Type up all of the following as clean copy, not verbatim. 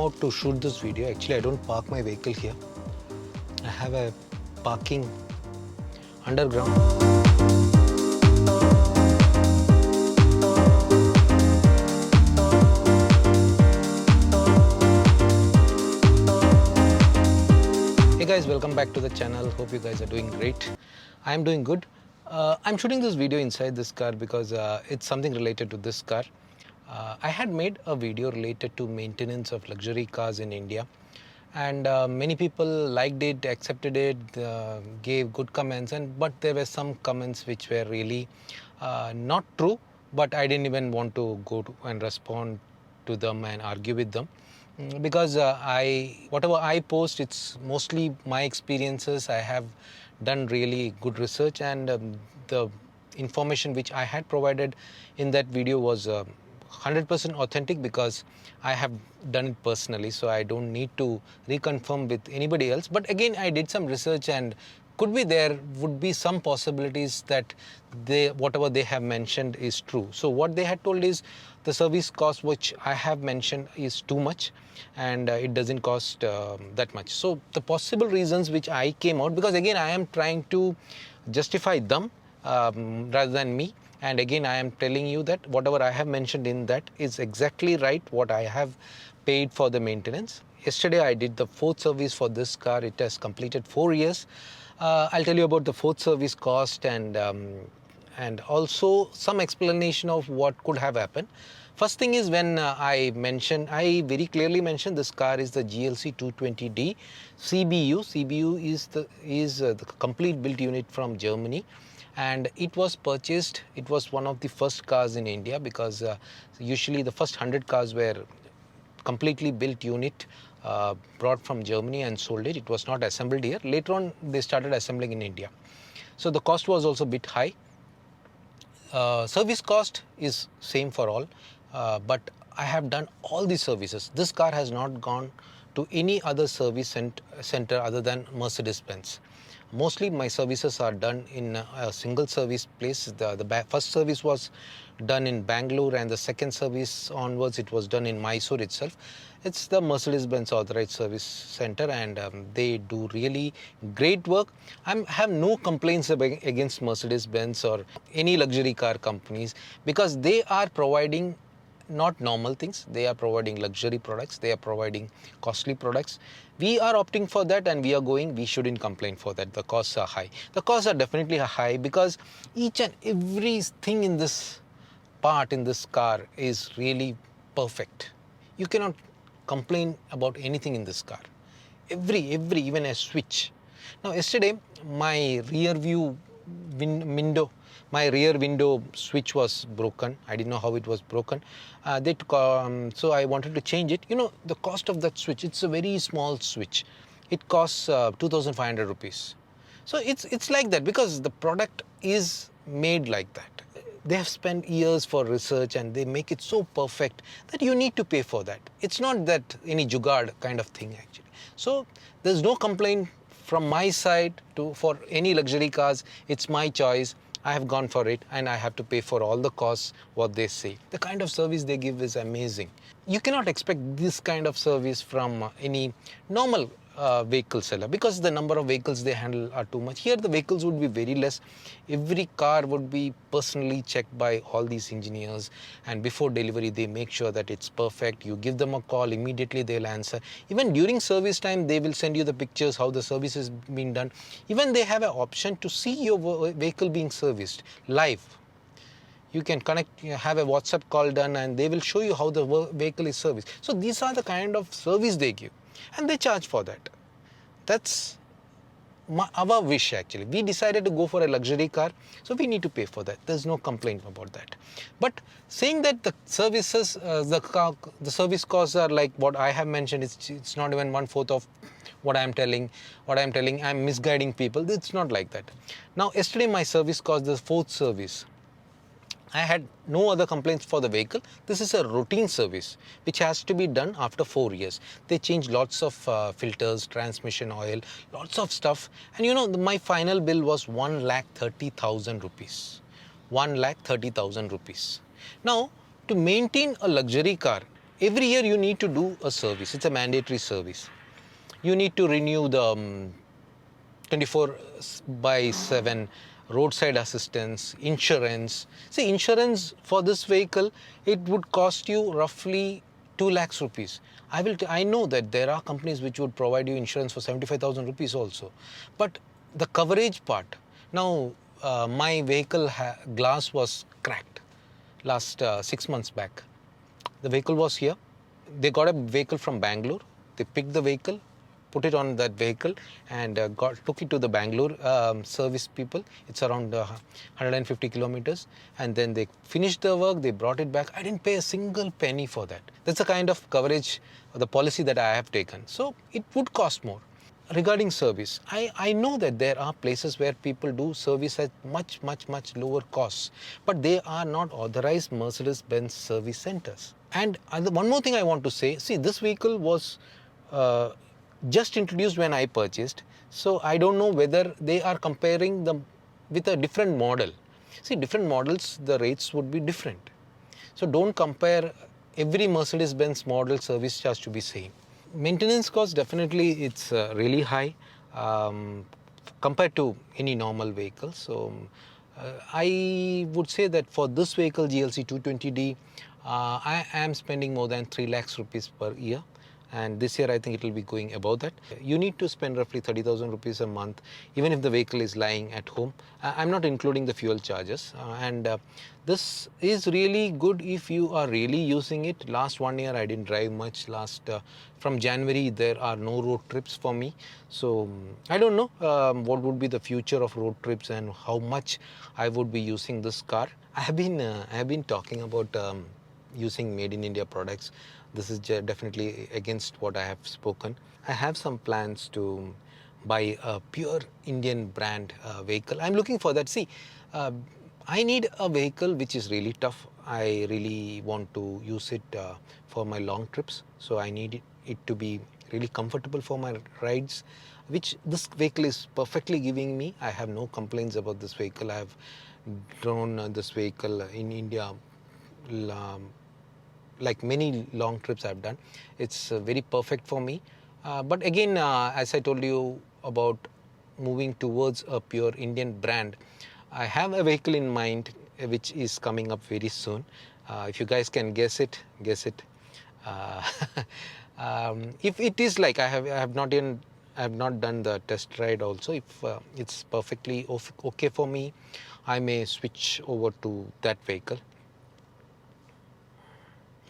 out to shoot this video. Actually, I don't park my vehicle here. I have a parking underground. Hey guys, welcome back to the channel. Hope you guys are doing great. I am doing good. I'm shooting this video inside this car because it's something related to this car. I had made a video related to maintenance of luxury cars in India, and many people liked it, accepted it, gave good comments, but there were some comments which were really not true, but I didn't even want to go to and respond to them and argue with them. Because whatever I post, it's mostly my experiences. I have done really good research, and the information which I had provided in that video was 100% authentic because I have done it personally, so I don't need to reconfirm with anybody else. But again, I did some research, and could be there would be some possibilities that whatever they have mentioned is true. So what they had told is the service cost which I have mentioned is too much, and it doesn't cost that much. So the possible reasons which I came out, because again I am trying to justify them rather than me. And again, I am telling you that whatever I have mentioned in that is exactly right, what I have paid for the maintenance. Yesterday, I did the fourth service for this car. It has completed 4 years. I'll tell you about the fourth service cost and also some explanation of what could have happened. First thing is, when I very clearly mentioned this car is the GLC 220D CBU. CBU is the complete built unit from Germany. And it was purchased, it was one of the first cars in India, because usually the first 100 cars were completely built unit brought from Germany and sold it. It was not assembled here. Later on, they started assembling in India. So the cost was also a bit high. Service cost is same for all, but I have done all the services. This car has not gone to any other service center other than Mercedes-Benz. Mostly my services are done in a single service place. The first service was done in Bangalore, and the second service onwards it was done in Mysore itself. It's the Mercedes-Benz authorized service center, and they do really great work. I have no complaints against Mercedes-Benz or any luxury car companies, because they are providing not normal things. They are providing luxury products. They are providing costly products. We are opting for that, and we shouldn't complain for that. The costs are high. The costs are definitely high because each and every thing in this part in this car is really perfect. You cannot complain about anything in this car. Every even a switch. Now yesterday, my rear window switch was broken. I didn't know how it was broken. So I wanted to change it. You know, the cost of that switch, it's a very small switch. It costs 2,500 rupees. So it's like that because the product is made like that. They have spent years for research, and they make it so perfect that you need to pay for that. It's not that any jugaad kind of thing actually. So there's no complaint from my side for any luxury cars. It's my choice. I have gone for it, and I have to pay for all the costs, what they say. The kind of service they give is amazing. You cannot expect this kind of service from any normal vehicle seller, because the number of vehicles they handle are too much. Here the vehicles would be very less. Every car would be personally checked by all these engineers, and before delivery they make sure that it's perfect. You give them a call, immediately they'll answer. Even during service time, they will send you the pictures how the service is being done. Even they have an option to see your vehicle being serviced live. You can have a WhatsApp call done, and they will show you how the vehicle is serviced. So these are the kind of service they give, and they charge for that. That's our wish actually. We decided to go for a luxury car, so we need to pay for that. There's no complaint about that. But saying that the services, the service costs are like what I have mentioned, it's not even 1/4 of what I'm telling. I'm misguiding people. It's not like that. Now yesterday my service cost, the fourth service, I had no other complaints for the vehicle. This is a routine service which has to be done after 4 years. They change lots of filters, transmission oil, lots of stuff. And you know, my final bill was 1,30,000 rupees. 1,30,000 rupees. Now, to maintain a luxury car, every year you need to do a service. It's a mandatory service. You need to renew the 24 by 7 roadside assistance, insurance. See, insurance for this vehicle, it would cost you roughly 2 lakhs rupees. I know that there are companies which would provide you insurance for 75,000 rupees also. But the coverage part, now my vehicle glass was cracked last 6 months back. The vehicle was here. They got a vehicle from Bangalore. They picked the vehicle, put it on that vehicle, and took it to the Bangalore service people. It's around 150 kilometers. And then they finished the work. They brought it back. I didn't pay a single penny for that. That's the kind of coverage, the policy that I have taken. So it would cost more. Regarding service, I know that there are places where people do service at much lower costs, but they are not authorized Mercedes-Benz service centers. And one more thing I want to say, see, this vehicle was just introduced when I purchased, so I don't know whether they are comparing them with a different model. See, different models, the rates would be different. So don't compare every Mercedes-Benz model service charge to be same. Maintenance cost, definitely it's really high compared to any normal vehicle. So I would say that for this vehicle GLC 220D, I am spending more than 3 lakhs rupees per year. And this year I think it will be going above that. You need to spend roughly 30,000 rupees a month, even if the vehicle is lying at home. I'm not including the fuel charges. This is really good if you are really using it. Last 1 year I didn't drive much. From January there are no road trips for me. So I don't know what would be the future of road trips and how much I would be using this car. I have been talking about using made in India products. This is definitely against what I have spoken. I have some plans to buy a pure Indian brand vehicle. I'm looking for that. See, I need a vehicle which is really tough. I really want to use it for my long trips. So I need it to be really comfortable for my rides, which this vehicle is perfectly giving me. I have no complaints about this vehicle. I have driven this vehicle in India like many long trips I've done. It's very perfect for me. But again, as I told you about moving towards a pure Indian brand, I have a vehicle in mind which is coming up very soon. If you guys can guess it, guess it. If it is like I have not done the test ride also. If it's perfectly okay for me, I may switch over to that vehicle.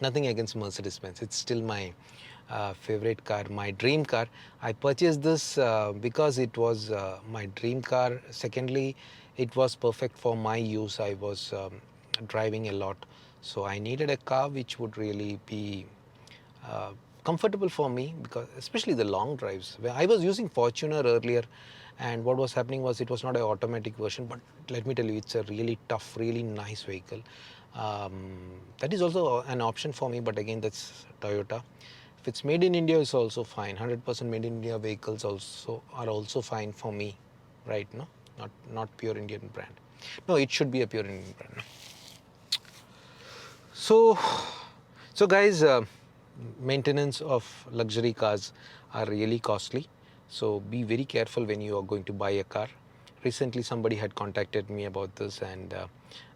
Nothing against Mercedes-Benz. It's still my favorite car, my dream car. I purchased this because it was my dream car. Secondly, it was perfect for my use. I was driving a lot. So I needed a car which would really be comfortable for me, because especially the long drives. I was using Fortuner earlier, and what was happening was it was not an automatic version, but let me tell you, it's a really tough, really nice vehicle. That is also an option for me, but again, that's Toyota. If it's made in India, it's also fine. 100% made in India vehicles are also fine for me, right? No, not pure Indian brand. No, it should be a pure Indian brand. No? So guys, maintenance of luxury cars are really costly. So be very careful when you are going to buy a car. Recently, somebody had contacted me about this, and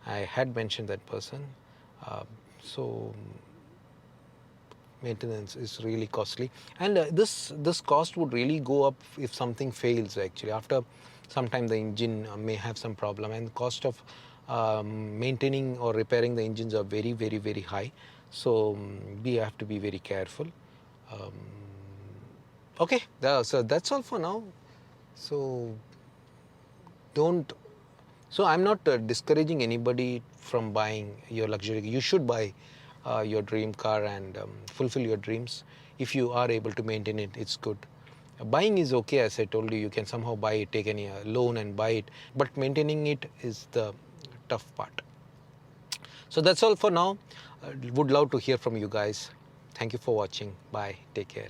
I had mentioned that person. So maintenance is really costly, and this cost would really go up if something fails. Actually, after some time, the engine may have some problem, and the cost of maintaining or repairing the engines are very high. So we have to be very careful. Okay, so that's all for now. So I'm not discouraging anybody from buying your luxury. You should buy your dream car and fulfill your dreams. If you are able to maintain it, it's good. Buying is okay, as I told you. You can somehow buy it, take any loan and buy it, but maintaining it is the tough part. So that's all for now. Would love to hear from you guys. Thank you for watching. Bye. Take care.